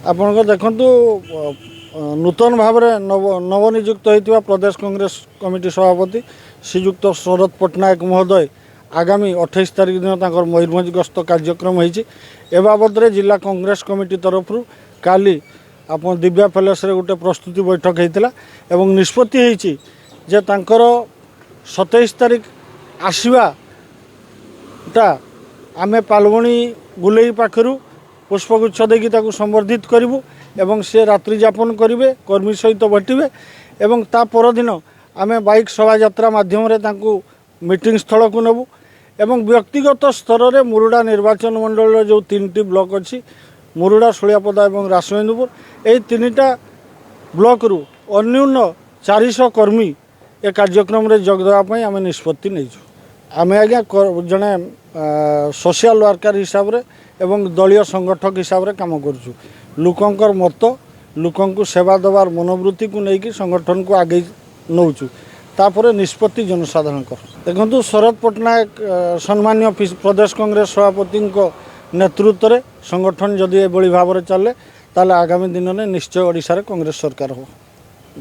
ଆପଣଙ୍କ ଦେଖନ୍ତୁ ନୂତନ ଭାବରେ ନବନିଯୁକ୍ତ ହୋଇଥିବା ପ୍ରଦେଶ କଂଗ୍ରେସ କମିଟି ସଭାପତି ଶ୍ରୀଯୁକ୍ତ ଶରତ ପଟ୍ଟନାୟକ ମହୋଦୟ ଆଗାମୀ 28 ତାରିଖ ଦିନ ତାଙ୍କର ମୟୂରଭଞ୍ଜ ଗସ୍ତ କାର୍ଯ୍ୟକ୍ରମ ହୋଇଛି। ଏ ବାବଦରେ ଜିଲ୍ଲା କଂଗ୍ରେସ କମିଟି ତରଫରୁ କାଲି ଆପଣ ଦିବ୍ୟା ପ୍ୟାଲେସ୍ରେ ଗୋଟେ ପ୍ରସ୍ତୁତି ବୈଠକ ହୋଇଥିଲା ଏବଂ ନିଷ୍ପତ୍ତି ହୋଇଛି ଯେ ତାଙ୍କର 27 ତାରିଖ ଆସିବାଟା ଆମେ ପାଲବଣୀ ଗୁଲେଇ ପାଖରୁ पुष्पगुच्छ देकी ताकू संबर्धित करूँ एवं से रात्रि यापन करेंगे कर्मी सहित भेटे एवं ता परदिन आम बाइक शोभा यात्रा माध्यम मीटिंग स्थल को नेबू एवं व्यक्तिगत स्तर में मुरुडा निर्वाचन मंडल जो 3टी ब्लॉक अच्छी मुरुडा सुलियापदा और रासमेंदुपुर यही 3टा ब्लॉक रु अन्यून 400 कर्मी ए कार्यक्रम में जोगदेवाई आम निष्पत्ति नहीं आम आज्ञा जड़े सोशल वर्कर हिसाब से एवं दलीय संगठक हिसाब से काम करुँ लोकंर मत लोक सेवा देवार मनोवृत्ति को लेकिन संगठन को आगे नौचु तापर निष्पत्ति जनसाधारण देखु शरद पट्टनायक सम्मान्य प्रदेश कांग्रेस सभापति नेतृत्व में संगठन जदि ये भाव में चले ताले आगामी दिन में निश्चय ओडिशा रे कांग्रेस सरकार हो।